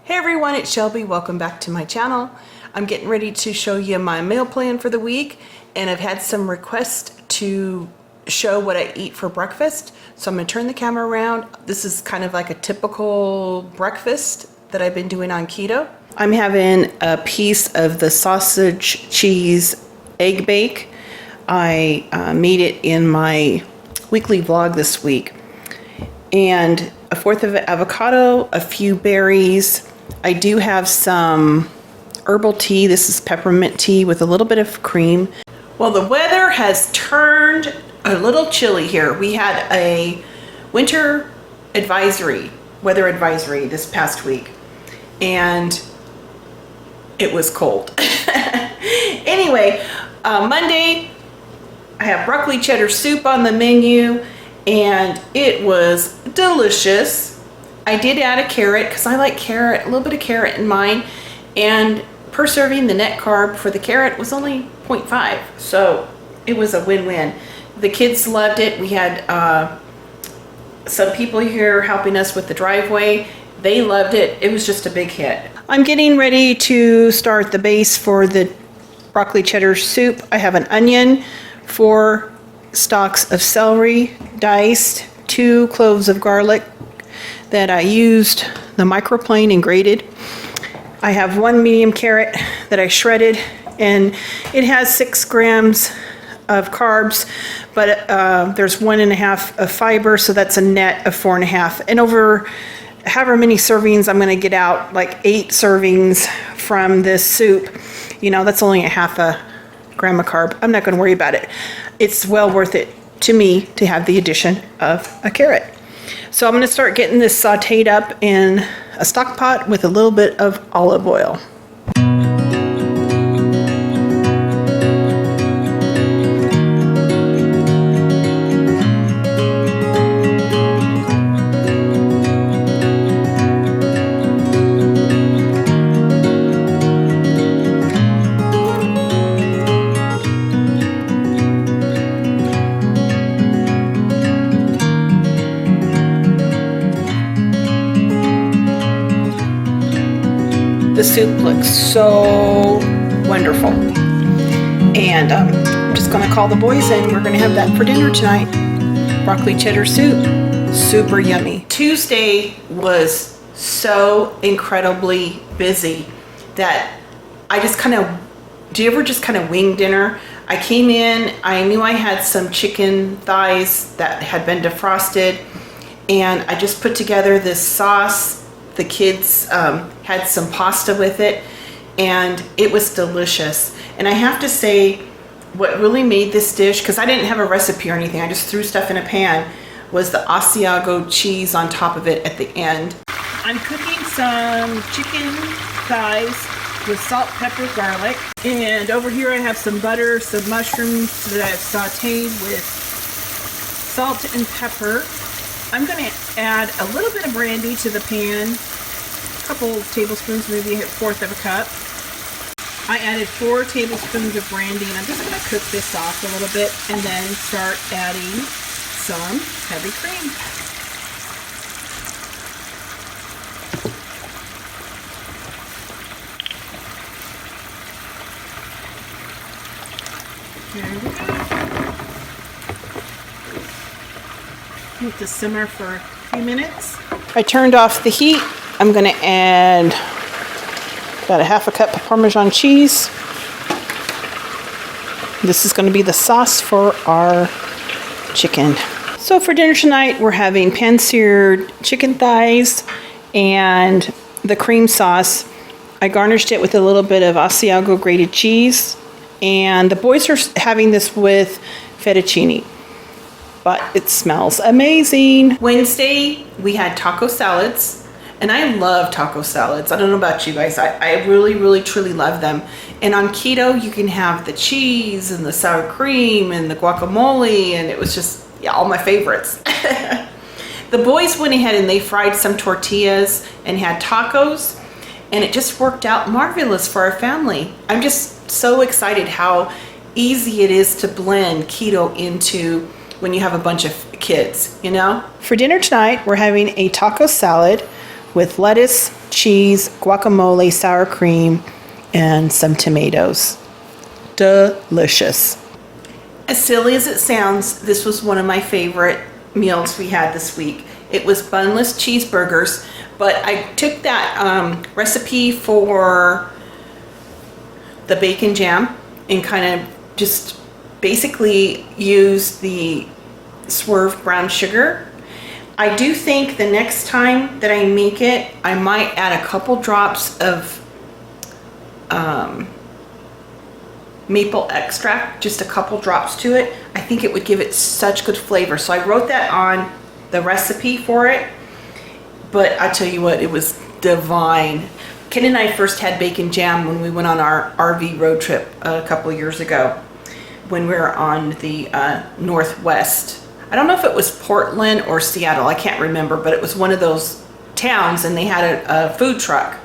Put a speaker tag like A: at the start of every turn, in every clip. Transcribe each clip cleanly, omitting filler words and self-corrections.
A: Hey everyone, it's Shelby. Welcome back to my channel. I'm getting ready to show you my meal plan for the week, and I've had some requests to show what I eat for breakfast. So I'm gonna turn the camera around. This is kind of like a typical breakfast that I've been doing on keto. I'm having a piece of the sausage cheese egg bake. I made it in my weekly vlog this week. And a fourth of avocado, a few berries. I do have some herbal tea. This is peppermint tea with a little bit of cream. Well, the weather has turned a little chilly here. We had a winter weather advisory this past week, and it was cold. Anyway, Monday, I have broccoli cheddar soup on the menu, and it was delicious. I did add a carrot because I like carrot, a little bit of carrot in mine, and per serving, the net carb for the carrot was only 0.5, so it was a win-win. The kids loved it. We had some people here helping us with the driveway. They loved it. It was just a big hit. I'm getting ready to start the base for the broccoli cheddar soup. I have an onion, 4 stalks of celery diced, 2 cloves of garlic that I used the microplane and grated. I have 1 medium carrot that I shredded, and it has 6 grams of carbs, but there's 1.5 of fiber, so that's a net of 4.5. And over however many servings I'm gonna get out, like 8 servings from this soup, you know, that's only 0.5 gram of carb. I'm not gonna worry about it. It's well worth it to me to have the addition of a carrot. So I'm going to start getting this sauteed up in a stock pot with a little bit of olive oil. The soup looks so wonderful, and I'm just gonna call the boys in. We're gonna have that for dinner tonight. Broccoli cheddar soup, super yummy. Tuesday was so incredibly busy that I just do you ever just kind of wing dinner? I came in, I knew I had some chicken thighs that had been defrosted, and I just put together this sauce. The kids had some pasta with it, and it was delicious. And I have to say, what really made this dish, because I didn't have a recipe or anything, I just threw stuff in a pan, was the Asiago cheese on top of it at the end. I'm cooking some chicken thighs with salt, pepper, garlic. And over here I have some butter, some mushrooms that I've sauteed with salt and pepper. I'm going to add a little bit of brandy to the pan, a couple tablespoons, maybe 1/4 of a cup. I added 4 tablespoons of brandy, and I'm just going to cook this off a little bit and then start adding some heavy cream. There we go. Let this simmer for a few minutes. I turned off the heat. I'm going to add about 1/2 cup of Parmesan cheese. This is going to be the sauce for our chicken. So for dinner tonight, we're having pan-seared chicken thighs and the cream sauce. I garnished it with a little bit of Asiago grated cheese, and the boys are having this with fettuccine. But it smells amazing. Wednesday, we had taco salads, and I love taco salads. I don't know about you guys. I really, really, truly love them. And on keto, you can have the cheese and the sour cream and the guacamole, and it was just, yeah, all my favorites. The boys went ahead and they fried some tortillas and had tacos, and it just worked out marvelous for our family. I'm just so excited how easy it is to blend keto into when you have a bunch of kids, you know? For dinner tonight, we're having a taco salad with lettuce, cheese, guacamole, sour cream, and some tomatoes. Delicious. As silly as it sounds, this was one of my favorite meals we had this week. It was bunless cheeseburgers, but I took that recipe for the bacon jam and kind of just basically used the swerve brown sugar. I do think the next time that I make it, I might add a couple drops of maple extract, just a couple drops to it. I think it would give it such good flavor. So I wrote that on the recipe for it, but I tell you what, it was divine. Ken and I first had bacon jam when we went on our RV road trip a couple years ago when we were on the Northwest. I don't know if it was Portland or Seattle, I can't remember, but it was one of those towns and they had a food truck.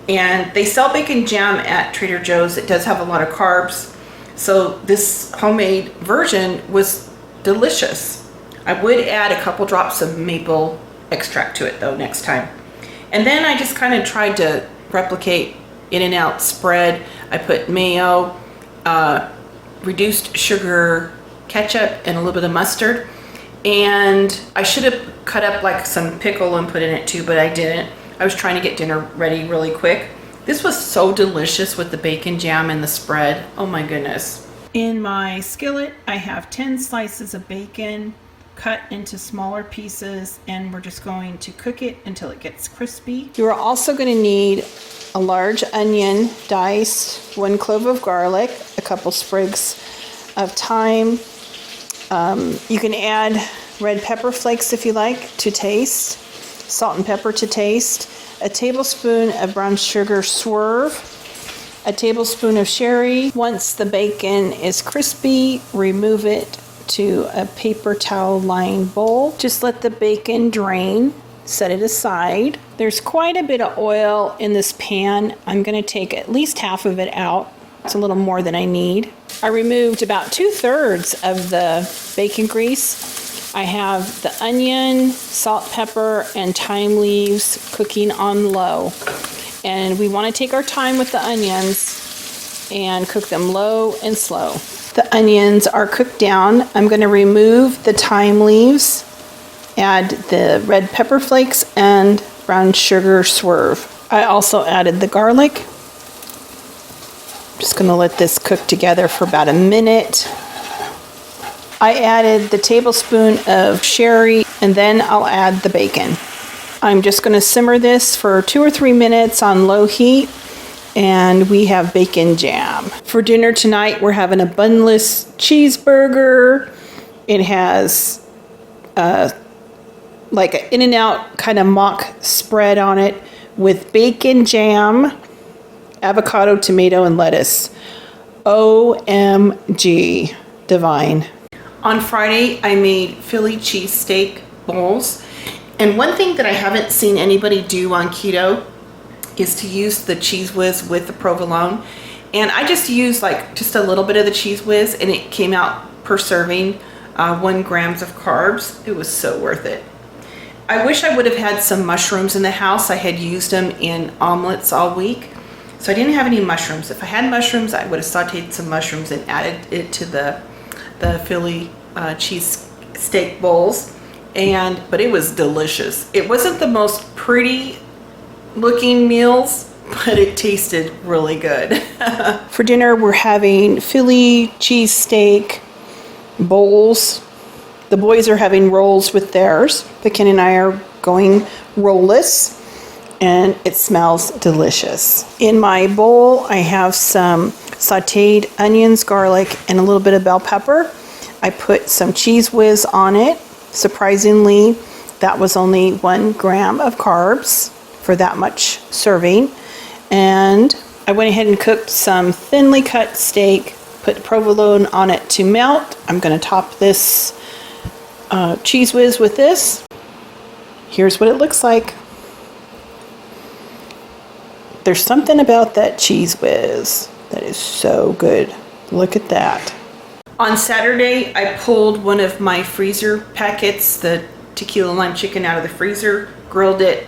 A: And they sell bacon jam at Trader Joe's. It does have a lot of carbs. So this homemade version was delicious. I would add a couple drops of maple extract to it though next time. And then I just kind of tried to replicate In-N-Out spread. I put mayo, reduced sugar, ketchup, and a little bit of mustard. And I should have cut up like some pickle and put in it too, but I didn't. I was trying to get dinner ready really quick. This was so delicious with the bacon jam and the spread. Oh my goodness. In my skillet, I have 10 slices of bacon cut into smaller pieces, and we're just going to cook it until it gets crispy. You are also going to need a large onion diced, 1 clove of garlic, a couple sprigs of thyme. You can add red pepper flakes if you like to taste, salt and pepper to taste, a tablespoon of brown sugar swerve, a tablespoon of sherry. Once the bacon is crispy, remove it to a paper towel lined bowl. Just let the bacon drain, set it aside. There's quite a bit of oil in this pan. I'm going to take at least half of it out. It's a little more than I need. I removed about 2/3 of the bacon grease. I have the onion, salt, pepper, and thyme leaves cooking on low. And we want to take our time with the onions and cook them low and slow. The onions are cooked down. I'm going to remove the thyme leaves, add the red pepper flakes, and brown sugar swerve. I also added the garlic. Just going to let this cook together for about a minute. I added the tablespoon of sherry, and then I'll add the bacon. I'm just going to simmer this for 2 or 3 minutes on low heat, and we have bacon jam. For dinner tonight, we're having a bunless cheeseburger. It has like an In-N-Out kind of mock spread on it with bacon jam, avocado, tomato, and lettuce. OMG, divine. On Friday, I made Philly cheesesteak bowls. And one thing that I haven't seen anybody do on keto is to use the cheese whiz with the provolone. And I just used like just a little bit of the cheese whiz, and it came out per serving 1 gram of carbs. It was so worth it. I wish I would have had some mushrooms in the house. I had used them in omelets all week, so I didn't have any mushrooms. If I had mushrooms, I would have sauteed some mushrooms and added it to the Philly cheese steak bowls, but it was delicious. It wasn't the most pretty looking meals, but it tasted really good. For dinner, we're having Philly cheese steak bowls. The boys are having rolls with theirs, but Ken and I are going rollless, and it smells delicious. In my bowl, I have some sauteed onions, garlic, and a little bit of bell pepper. I put some cheese whiz on it. Surprisingly, that was only 1 gram of carbs for that much serving. And I went ahead and cooked some thinly cut steak, put provolone on it to melt. I'm going to top this cheese whiz with this. Here's what it looks like. There's something about that cheese whiz that is so good. Look at that. On Saturday, I pulled one of my freezer packets, the tequila lime chicken, out of the freezer, grilled it,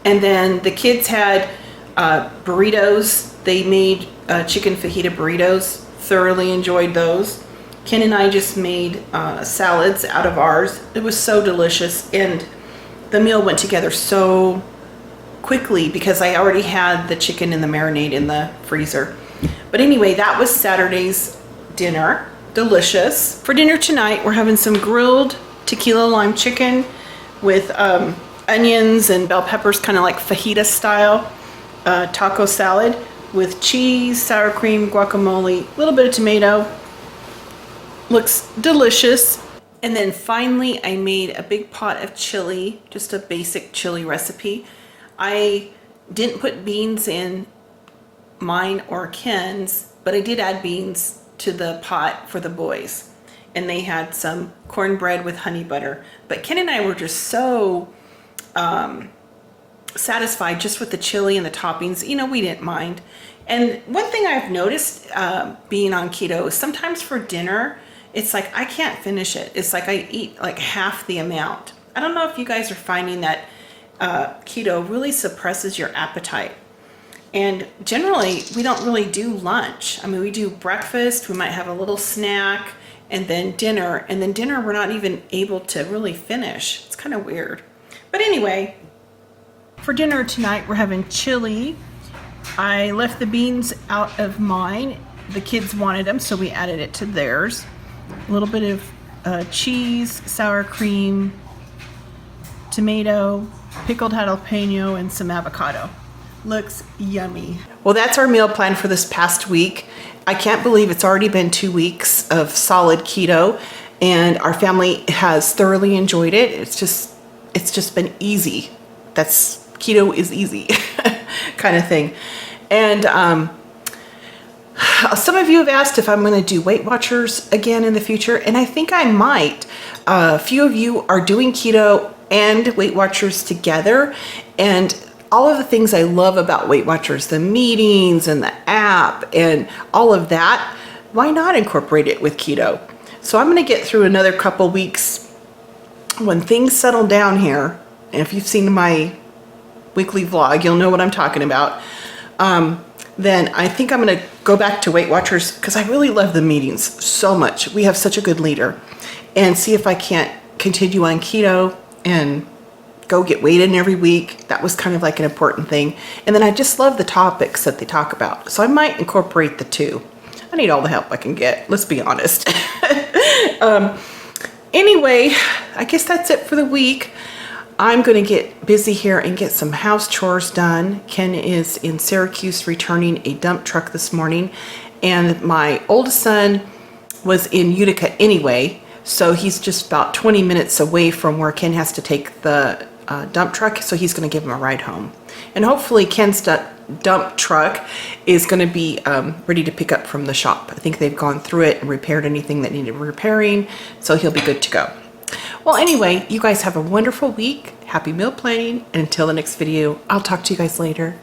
A: And then the kids had burritos. They made chicken fajita burritos. Thoroughly enjoyed those. Ken and I just made salads out of ours. It was so delicious, and the meal went together so quickly because I already had the chicken and the marinade in the freezer. But anyway, that was Saturday's dinner. Delicious. For dinner tonight, we're having some grilled tequila lime chicken with onions and bell peppers, kind of like fajita style, taco salad with cheese, sour cream, guacamole, a little bit of tomato. Looks delicious. And then finally, I made a big pot of chili, just a basic chili recipe. I didn't put beans in mine or Ken's, but I did add beans to the pot for the boys. And they had some cornbread with honey butter. But Ken and I were just so satisfied just with the chili and the toppings. You know, we didn't mind. And one thing I've noticed being on keto is sometimes for dinner, it's like I can't finish it. It's like I eat like half the amount. I don't know if you guys are finding that keto really suppresses your appetite. And generally, we don't really do lunch. I mean, we do breakfast, we might have a little snack, and then dinner. And then dinner, we're not even able to really finish. It's kind of weird. But anyway, for dinner tonight, we're having chili. I left the beans out of mine. The kids wanted them, so we added it to theirs. A little bit of cheese, sour cream, tomato, pickled jalapeno, and some avocado. Looks yummy. Well, that's our meal plan for this past week. I can't believe it's already been 2 weeks of solid keto, and our family has thoroughly enjoyed it. It's just been easy. Keto is easy kind of thing. And some of you have asked if I'm going to do Weight Watchers again in the future, and I think I might. A few of you are doing keto and Weight Watchers together, and all of the things I love about Weight Watchers, the meetings and the app and all of that, why not incorporate it with keto? So I'm going to get through another couple weeks when things settle down here. And if you've seen my weekly vlog, you'll know what I'm talking about. Then I think I'm going to go back to Weight Watchers because I really love the meetings so much. We have such a good leader. And see if I can't continue on keto and go get weighed in every week. That was kind of like an important thing. And then I just love the topics that they talk about. So I might incorporate the two. I need all the help I can get, let's be honest. Anyway, I guess that's it for the week. I'm going to get busy here and get some house chores done. Ken is in Syracuse returning a dump truck this morning. And my oldest son was in Utica anyway. So he's just about 20 minutes away from where Ken has to take the dump truck, so he's going to give him a ride home. And hopefully Ken's dump truck is going to be ready to pick up from the shop. I think they've gone through it and repaired anything that needed repairing, so he'll be good to go. Well, anyway, you guys have a wonderful week. Happy meal planning, and until the next video, I'll talk to you guys later.